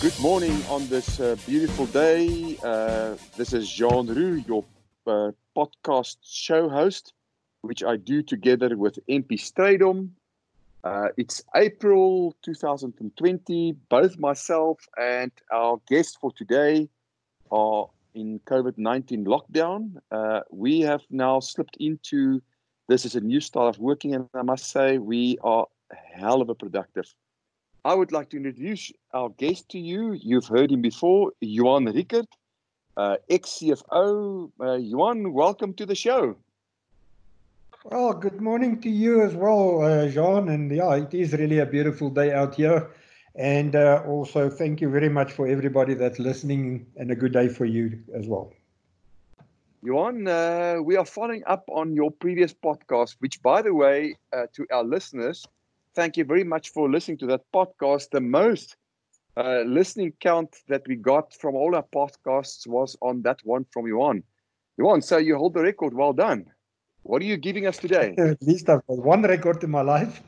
Good morning on this beautiful day. This is Jean Roux, your podcast show host, which I do together with MP Strydom. It's April 2020. Both myself and our guests for today are in COVID-19 lockdown. We have now slipped into, this is a new style of working, and I must say we are a hell of a productive. I would like to introduce our guest to you. You've heard him before, Johan Rickert, ex-CFO. Johan, welcome to the show. Well, good morning to you as well, Jean. And yeah, it is really a beautiful day out here. And also thank you very much for everybody that's listening, and a good day for you as well. Johan, we are following up on your previous podcast, which, by the way, to our listeners, thank you very much for listening to that podcast. The most listening count that we got from all our podcasts was on that one from Johan. Johan, so you hold the record. Well done. What are you giving us today? At least I've got one record in my life.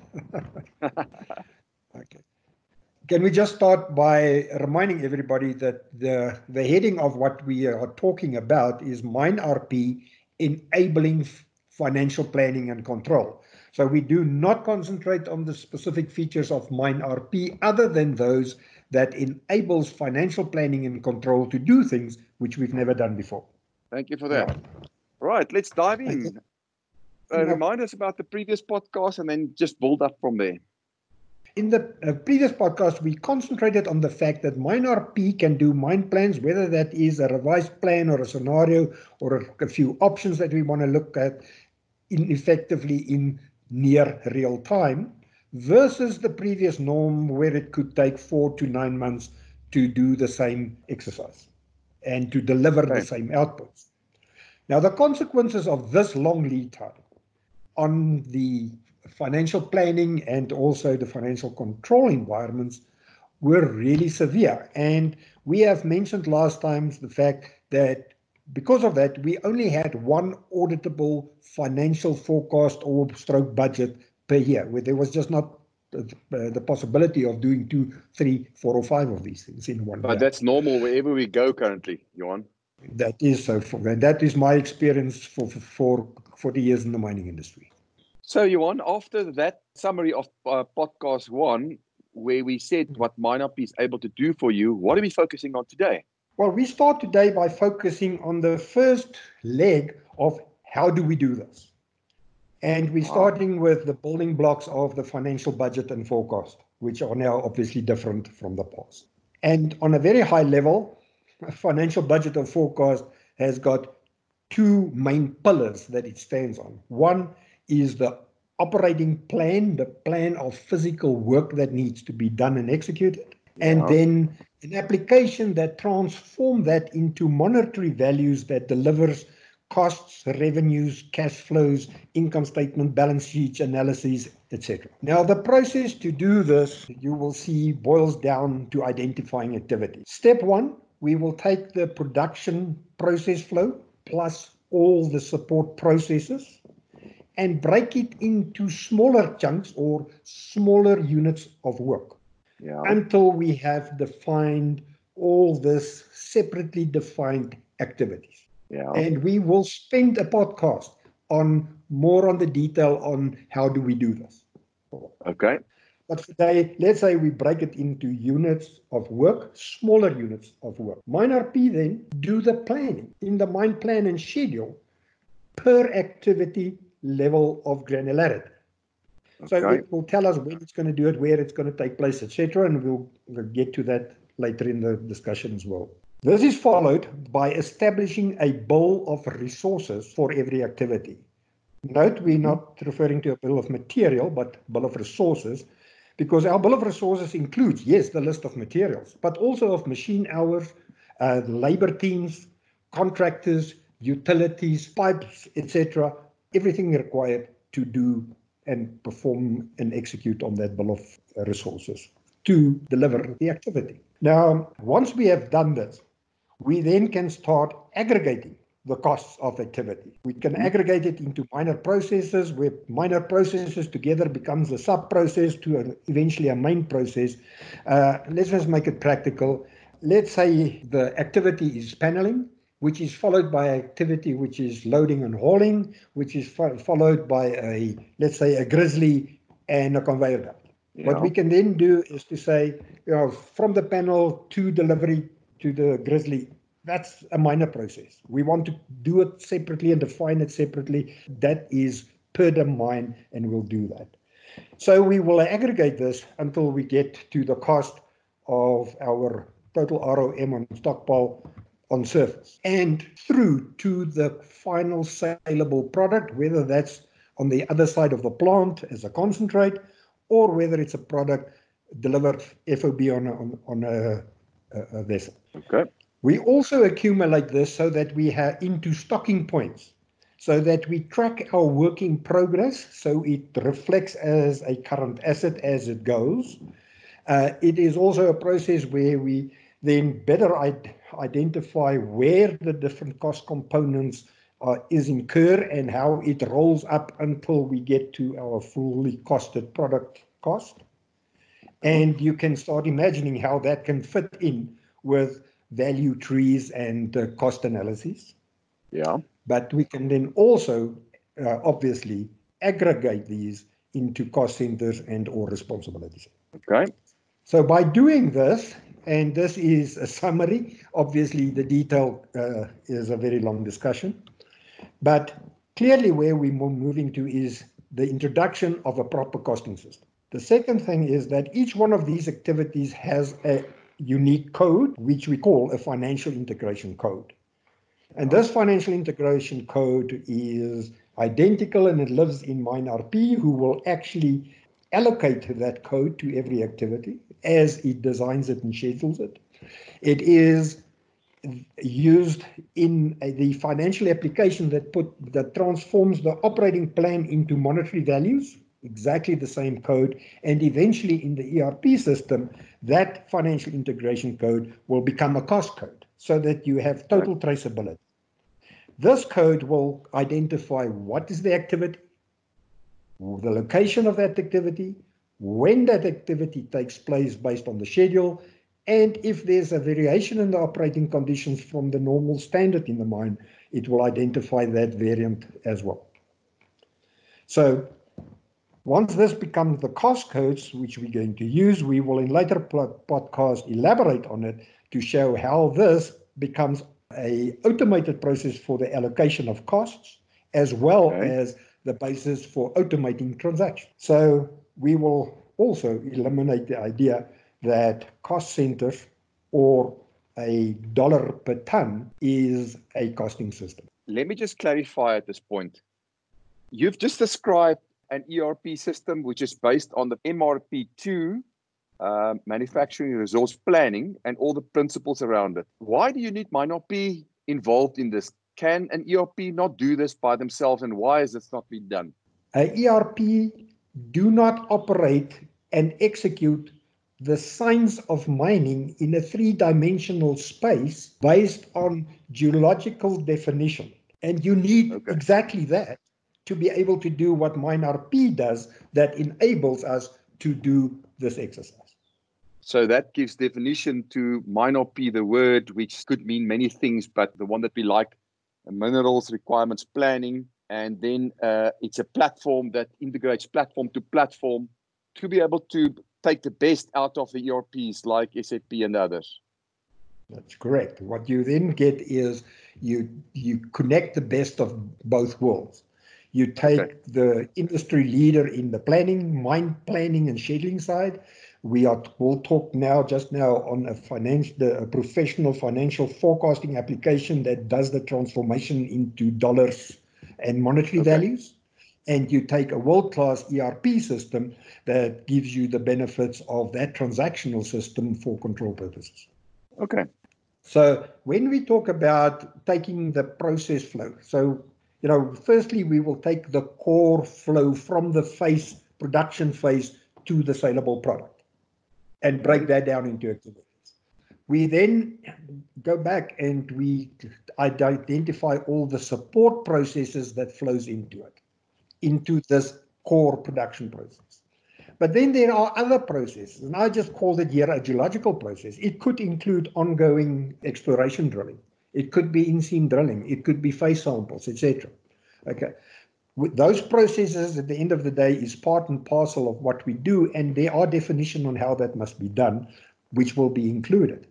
Okay. Can we just start by reminding everybody that the heading of what we are talking about is MindRP, enabling financial planning and control. So we do not concentrate on the specific features of MindRP other than those that enables financial planning and control to do things which we've never done before. Thank you for that. Yeah. Right, let's dive in. Remind us about the previous podcast and then just build up from there. In the previous podcast, we concentrated on the fact that MindRP can do mind plans, whether that is a revised plan or a scenario or a few options that we want to look at effectively in near real time, versus the previous norm where it could take 4 to 9 months to do the same exercise and to deliver the same outputs. Now, the consequences of this long lead time on the financial planning and also the financial control environments were really severe. And we have mentioned last time the fact that because of that, we only had one auditable financial forecast or stroke budget per year, where there was just not the possibility of doing 2, 3, 4, or 5 of these things in one year. But that's normal wherever we go currently, Johan. That is so. And that is my experience for 40 years in the mining industry. So, Johan, after that summary of podcast 1, where we said what MindRP is able to do for you, what are we focusing on today? Well, we start today by focusing on the first leg of how do we do this. And we're starting with the building blocks of the financial budget and forecast, which are now obviously different from the past. And on a very high level, a financial budget and forecast has got 2 main pillars that it stands on. One is the operating plan, the plan of physical work that needs to be done and executed. And then an application that transforms that into monetary values that delivers costs, revenues, cash flows, income statement, balance sheets, analyses, etc. Now, the process to do this, you will see, boils down to identifying activity. Step 1, we will take the production process flow plus all the support processes and break it into smaller chunks or smaller units of work until we have defined all this separately defined activities. And we will spend a podcast on more on the detail on how do we do this. Okay. But today, let's say we break it into units of work, smaller units of work. MindRP then do the planning in the mind plan and schedule per activity level of granularity. So it will tell us when it's going to do it, where it's going to take place, etc. And we'll get to that later in the discussion as well. This is followed by establishing a bill of resources for every activity. Note, we're not referring to a bill of material, but bill of resources, because our bill of resources includes, yes, the list of materials, but also of machine hours, labor teams, contractors, utilities, pipes, etc., everything required to do and perform and execute on that bill of resources to deliver the activity. Now, once we have done this, we then can start aggregating the costs of activity. We can aggregate it into minor processes, where minor processes together becomes a sub-process to eventually a main process. Let's just make it practical. Let's say the activity is paneling, which is followed by activity which is loading and hauling, which is followed by let's say a grizzly and a conveyor belt. Yeah. What we can then do is to say, from the panel to delivery to the grizzly, that's a minor process. We want to do it separately and define it separately. That is per domain, and we'll do that. So we will aggregate this until we get to the cost of our total ROM on stockpile on surface and through to the final saleable product, whether that's on the other side of the plant as a concentrate or whether it's a product delivered FOB on a vessel. Okay. We also accumulate this so that we have into stocking points, so that we track our work in progress, so it reflects as a current asset as it goes. It is also a process where we then better identify where the different cost components is incurred and how it rolls up until we get to our fully costed product cost. And you can start imagining how that can fit in with value trees and cost analyses. Yeah. But we can then also obviously aggregate these into cost centers and or responsibilities. Okay. So by doing this, and this is a summary, obviously the detail is a very long discussion, but clearly where we're moving to is the introduction of a proper costing system. The second thing is that each one of these activities has a unique code, which we call a financial integration code. And this financial integration code is identical and it lives in MineRP, who will actually allocate that code to every activity as it designs it and schedules it. It is used in the financial application that transforms the operating plan into monetary values, exactly the same code, and eventually in the ERP system, that financial integration code will become a cost code so that you have total traceability. This code will identify what is the activity, the location of that activity, when that activity takes place based on the schedule, and if there's a variation in the operating conditions from the normal standard in the mine, it will identify that variant as well. So once this becomes the cost codes, which we're going to use, we will in later podcast elaborate on it to show how this becomes an automated process for the allocation of costs, as well as the basis for automating transactions. So we will also eliminate the idea that cost centers or a dollar per ton is a costing system. Let me just clarify at this point. You've just described an ERP system which is based on the MRP2, manufacturing resource planning, and all the principles around it. Why do you need MineRP involved in this? Can an ERP not do this by themselves, and why is this not being done? An ERP do not operate and execute the science of mining in a three-dimensional space based on geological definition. And you need exactly that to be able to do what MineRP does that enables us to do this exercise. So that gives definition to MineRP, the word, which could mean many things, but the one that we like, minerals requirements planning, and then it's a platform that integrates platform to platform to be able to take the best out of the ERPs like SAP and others. That's correct. What you then get is you connect the best of both worlds. You take the industry leader in the planning, mine planning and scheduling side. We'll talk just now on a professional financial forecasting application that does the transformation into dollars and monetary values. And you take a world-class ERP system that gives you the benefits of that transactional system for control purposes. Okay. So when we talk about taking the process flow, firstly, we will take the core flow from the production phase to the saleable product and break that down into activities. We then go back and we identify all the support processes that flows into it, into this core production process. But then there are other processes, and I just called it here a geological process. It could include ongoing exploration drilling. It could be in-seam drilling. It could be face samples, etc. Okay. With those processes at the end of the day is part and parcel of what we do, and there are definitions on how that must be done, which will be included.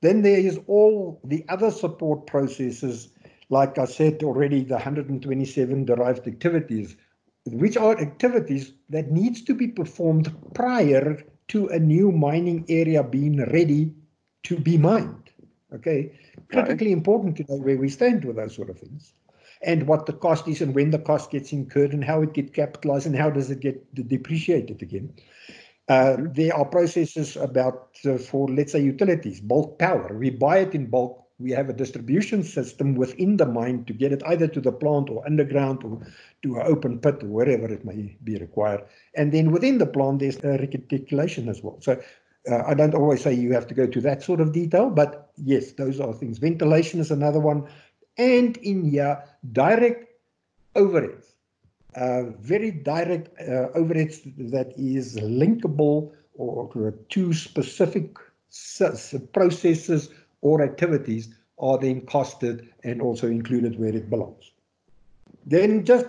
Then there is all the other support processes, like I said already, the 127 derived activities, which are activities that needs to be performed prior to a new mining area being ready to be mined. Okay, critically important to know where we stand with those sort of things, and what the cost is, and when the cost gets incurred, and how it gets capitalized, and how does it get depreciated again. There are processes about, for let's say utilities, bulk power. We buy it in bulk. We have a distribution system within the mine to get it either to the plant or underground or to an open pit or wherever it may be required. And then within the plant, there's a reticulation as well. So I don't always say you have to go to that sort of detail, but yes, those are things. Ventilation is another one. And in here, direct overheads. Very direct overheads that is linkable or to specific processes or activities are then costed and also included where it belongs. Then just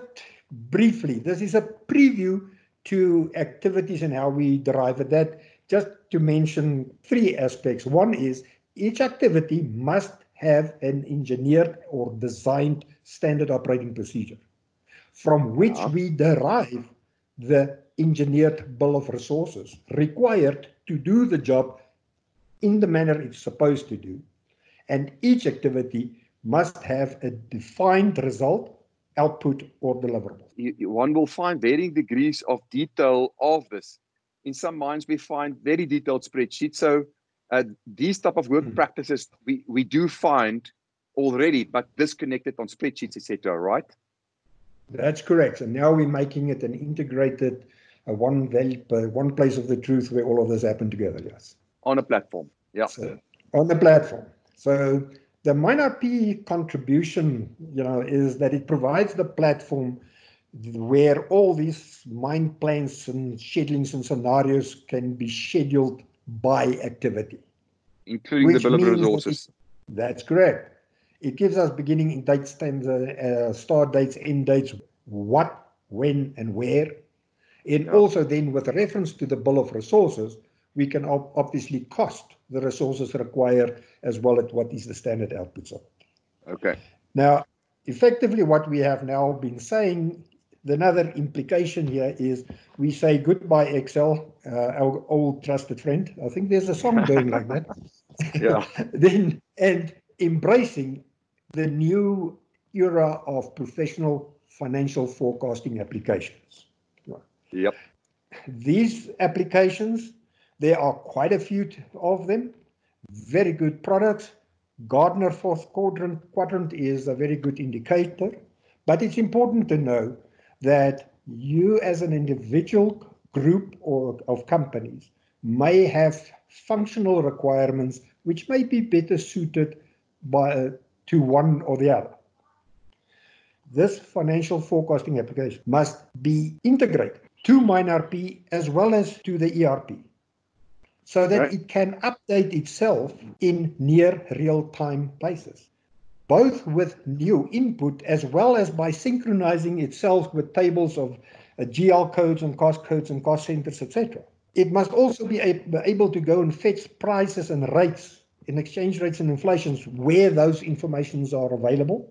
briefly, this is a preview to activities and how we derive it. That just to mention three aspects. One is each activity must have an engineered or designed standard operating procedure, from which we derive the engineered bill of resources required to do the job in the manner it's supposed to do. And each activity must have a defined result, output, or deliverable. One will find varying degrees of detail of this. In some mines, we find very detailed spreadsheets. So these type of work practices we do find already, but disconnected on spreadsheets, etc., right? That's correct. And now we're making it an integrated one place of the truth where all of this happen together, yes. On a platform, yeah. So, on the platform. So the MineRP contribution, is that it provides the platform where all these mine plans and schedulings and scenarios can be scheduled by activity. Including the bill of resources. That's correct. It gives us beginning dates, start dates, end dates, what, when, and where. And also then with reference to the bill of resources, we can obviously cost the resources required as well as what is the standard outputs of it. Okay. Now, effectively what we have now been saying, another implication here is we say goodbye Excel, our old trusted friend. I think there's a song going like that. Yeah. Then, and embracing the new era of professional financial forecasting applications. Yep. These applications, there are quite a few of them, very good products. Gartner fourth quadrant is a very good indicator, but it's important to know that you as an individual group or of companies may have functional requirements which may be better suited to one or the other. This financial forecasting application must be integrated to MineRP as well as to the ERP, so that it can update itself in near real-time basis, both with new input as well as by synchronizing itself with tables of GL codes and cost centers, etc. It must also be able to go and fetch prices and rates in exchange rates and inflations where those informations are available.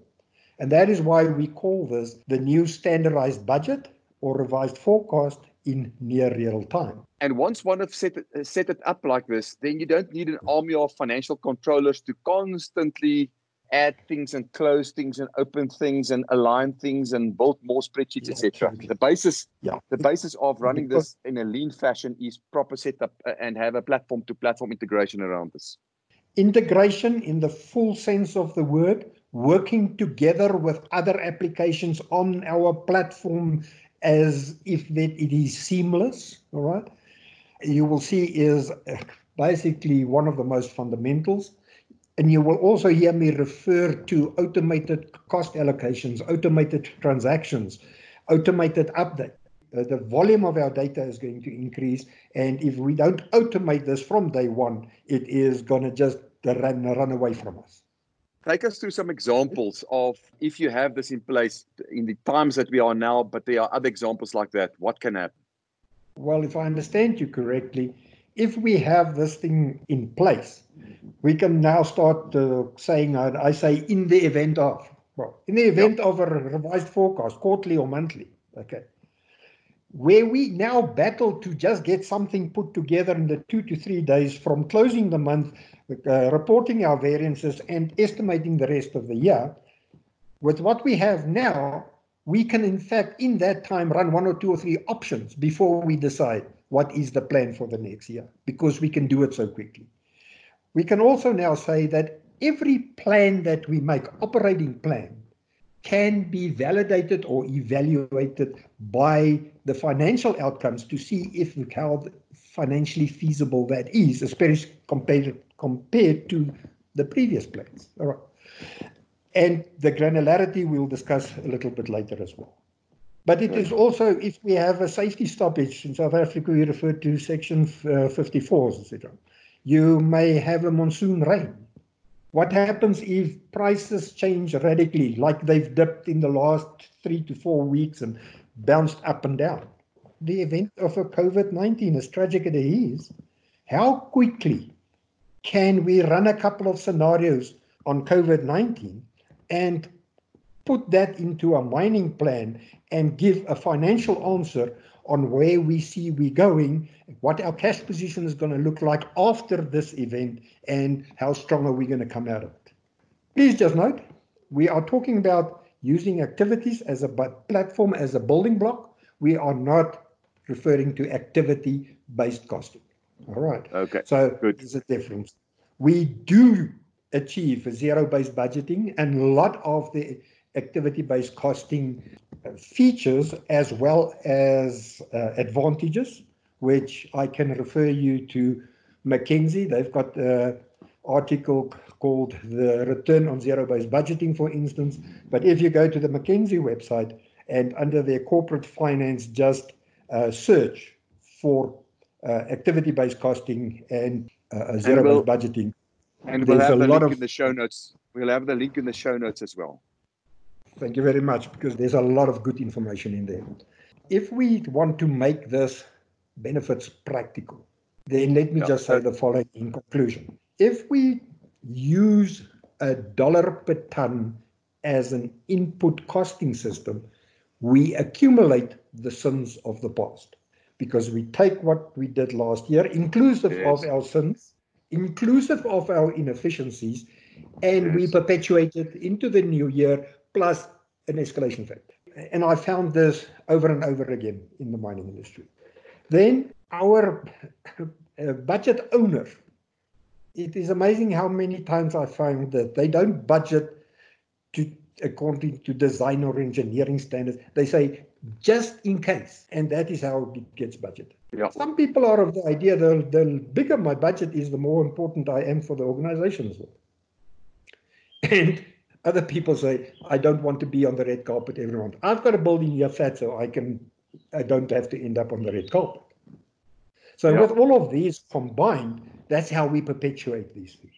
And that is why we call this the new standardized budget or revised forecast in near real time. And once one have set it up like this, then you don't need an army of financial controllers to constantly add things and close things and open things and align things and build more spreadsheets, etc. The basis of running this in a lean fashion is proper setup and have a platform-to-platform integration around this. Integration in the full sense of the word, working together with other applications on our platform as if that it is seamless, all right? You will see is basically one of the most fundamentals. And you will also hear me refer to automated cost allocations, automated transactions, automated update. The volume of our data is going to increase. And if we don't automate this from day one, it is going to just run away from us. Take us through some examples of if you have this in place in the times that we are now, but there are other examples like that. What can happen? Well, if I understand you correctly, if we have this thing in place, we can now start saying, I say, in the event of, in the event of a revised forecast, quarterly or monthly, okay, where we now battle to just get something put together in the 2 to 3 days from closing the month, reporting our variances and estimating the rest of the year. With what we have now, we can, in fact, in that time, run 1 or 2 or 3 options before we decide what is the plan for the next year, because we can do it so quickly. We can also now say that every plan that we make, operating plan, can be validated or evaluated by the financial outcomes to see if how financially feasible that is, especially compared to the previous plans. All right. And the granularity we'll discuss a little bit later as well. But it is also, if we have a safety stoppage in South Africa, we refer to Section 54s, etc. You may have a monsoon rain. What happens if prices change radically, like they've dipped in the last 3 to 4 weeks and bounced up and down? The event of a COVID-19, as tragic as it is, how quickly can we run a couple of scenarios on COVID-19 and put that into a mining plan and give a financial answer on where we see we're going, what our cash position is going to look like after this event, and how strong are we going to come out of it. Please just note, we are talking about using activities as a platform, as a building block. We are not referring to activity-based costing. All right. Okay. So there's a difference. We do achieve zero-based budgeting, and a lot of the activity-based costing features as well as advantages, which I can refer you to McKinsey. They've got an article called The Return on Zero-Based Budgeting, for instance. But if you go to the McKinsey website and under their corporate finance, just search for activity-based costing and zero-based budgeting. And we'll have the link in the show notes. We'll have the link in the show notes as well. Thank you very much, because there's a lot of good information in there. If we want to make this benefits practical, then let me just say the following in conclusion. If we use $1 per ton as an input costing system, we accumulate the sins of the past, because we take what we did last year, inclusive of our sins, inclusive of our inefficiencies, and we perpetuate it into the new year, plus an escalation factor. And I found this over and over again in the mining industry. Then our budget owner, it is amazing how many times I found that they don't budget according to design or engineering standards. They say, just in case, and that is how it gets budgeted. Yeah. Some people are of the idea the bigger my budget is, the more important I am for the organization as well. And other people say, I don't want to be on the red carpet every month. I've got a building here fat, so I don't have to end up on the red carpet. So with all of these combined, that's how we perpetuate these things.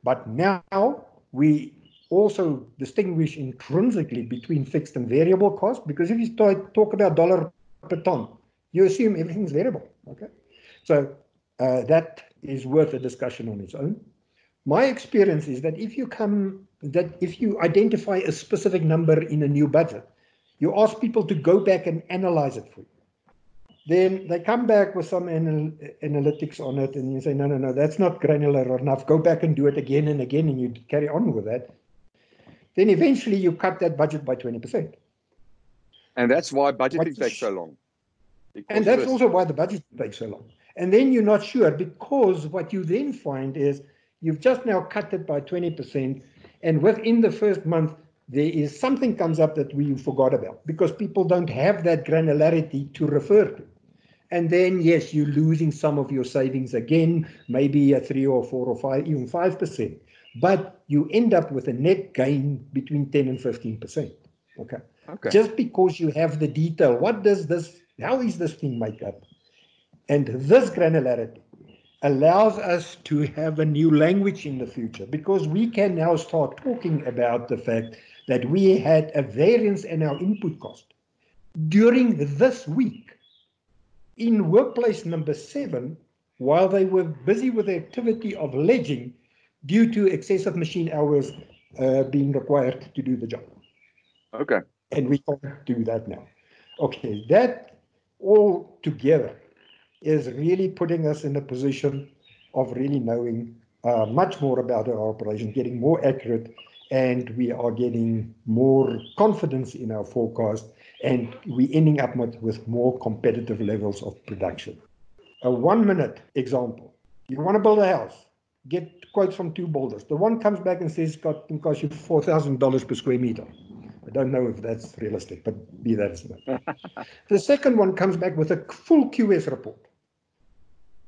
But now we also distinguish intrinsically between fixed and variable costs, because if you talk about $1 per ton, you assume everything's variable. Okay, so that is worth a discussion on its own. My experience is that if you identify a specific number in a new budget, you ask people to go back and analyze it for you. Then they come back with some analytics on it, and you say, no, that's not granular enough. Go back and do it again and again, and you carry on with that. Then eventually you cut that budget by 20%. And that's why budgeting takes so long. And that's also why the budget takes so long. And then you're not sure, because what you then find is you've just now cut it by 20%, and within the first month, there is something comes up that we forgot about, because people don't have that granularity to refer to. And then, yes, you're losing some of your savings again, maybe a 3 or 4 or 5, even 5%. But you end up with a net gain between 10 and 15%. Okay. Okay. Just because you have the detail, how is this thing made up? And this granularity allows us to have a new language in the future, because we can now start talking about the fact that we had a variance in our input cost during this week in workplace number 7, while they were busy with the activity of ledging due to excessive machine hours being required to do the job. Okay. And we can't do that now. Okay, that all together is really putting us in a position of really knowing much more about our operation, getting more accurate, and we are getting more confidence in our forecast, and we're ending up with more competitive levels of production. A 1-minute example. You want to build a house, get quotes from 2 builders. The one comes back and says it's going to cost you $4,000 per square meter. I don't know if that's realistic, but be that as it may. The second one comes back with a full QS report.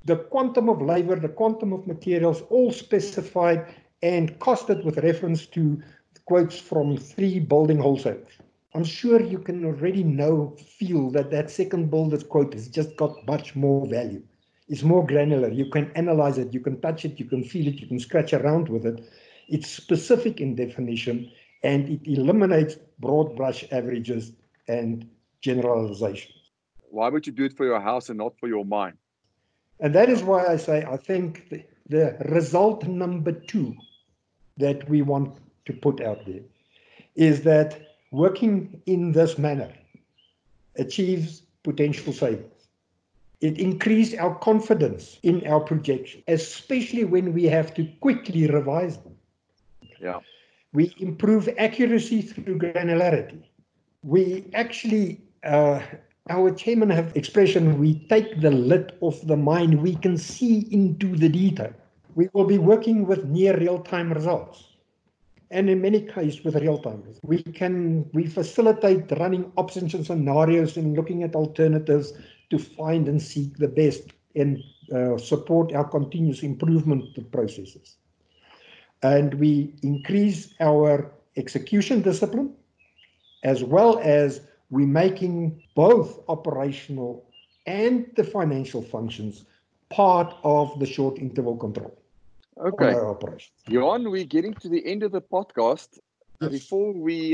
The quantum of labor, the quantum of materials, all specified and costed with reference to quotes from 3 building wholesalers. I'm sure you can already feel that second builder's quote has just got much more value. It's more granular. You can analyze it, you can touch it, you can feel it, you can scratch around with it. It's specific in definition, and it eliminates broad brush averages and generalizations. Why would you do it for your house and not for your mine? And that is why I say I think the result number 2 that we want to put out there is that working in this manner achieves potential savings. It increased our confidence in our projection, especially when we have to quickly revise them. Yeah. We improve accuracy through granularity. We actually, our chairman have expression, we take the lid off the mine, we can see into the detail. We will be working with near real-time results. And in many cases with real-time results. We facilitate running options and scenarios and looking at alternatives to find and seek the best and support our continuous improvement processes. And we increase our execution discipline, as well as we're making both operational and the financial functions part of the short interval control. Okay. Our operations. Johan, we're getting to the end of the podcast. Yes. Before we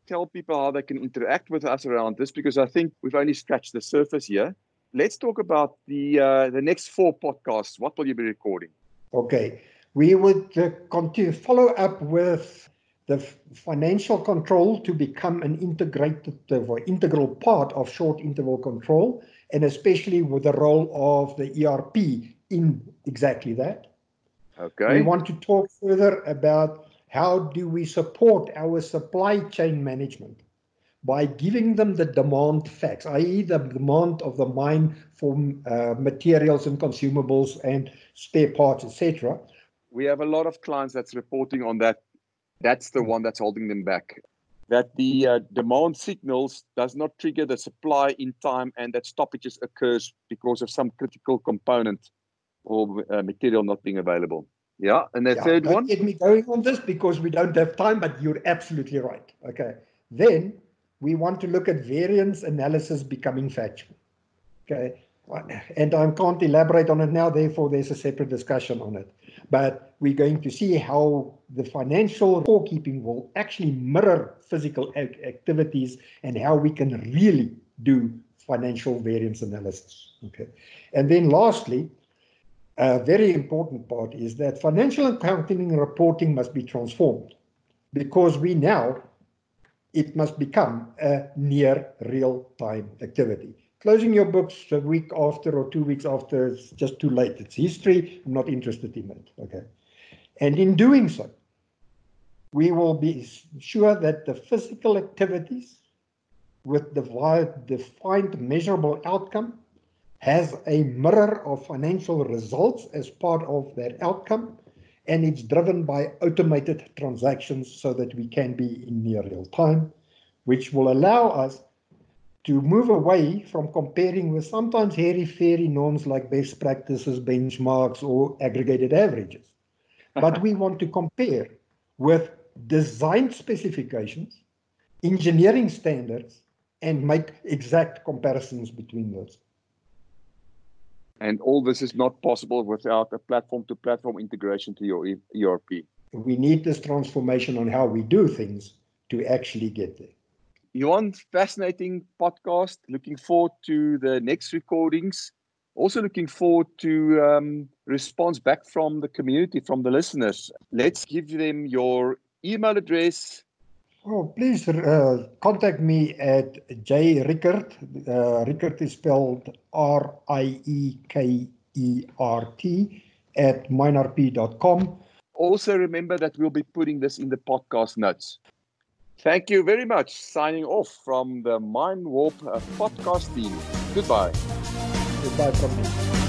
tell people how they can interact with us around this, because I think we've only scratched the surface here, let's talk about the next 4 podcasts. What will you be recording? Okay. We would continue follow up with the financial control to become an integrated or integral part of short interval control, and especially with the role of the ERP in exactly that. Okay. We want to talk further about how do we support our supply chain management by giving them the demand facts, i.e. the demand of the mine for materials and consumables and spare parts, etc. We have a lot of clients that's reporting on that. That's the one that's holding them back. That the demand signals does not trigger the supply in time, and that stoppages occurs because of some critical component or material not being available. Yeah, and the third one? Don't get me going on this because we don't have time, but you're absolutely right. Okay. Then we want to look at variance analysis becoming factual. Okay. And I can't elaborate on it now, therefore there's a separate discussion on it. But we're going to see how the financial scorekeeping will actually mirror physical activities and how we can really do financial variance analysis. Okay. And then lastly, a very important part is that financial accounting and reporting must be transformed, because it must become a near real-time activity. Closing your books a week after or 2 weeks after is just too late. It's history. I'm not interested in it. Okay. And in doing so, we will be sure that the physical activities with the defined measurable outcome has a mirror of financial results as part of that outcome, and it's driven by automated transactions so that we can be in near real time, which will allow us to move away from comparing with sometimes hairy-fairy norms like best practices, benchmarks, or aggregated averages. But we want to compare with design specifications, engineering standards, and make exact comparisons between those. And all this is not possible without a platform-to-platform integration to your ERP. We need this transformation on how we do things to actually get there. Johan, fascinating podcast. Looking forward to the next recordings. Also looking forward to response back from the community, from the listeners. Let's give them your email address. Oh, please contact me at jrickert. Rickert is spelled RIEKERT @mynrp.com. Also remember that we'll be putting this in the podcast notes. Thank you very much. Signing off from the Mind Warp podcast team. Goodbye. Goodbye from me.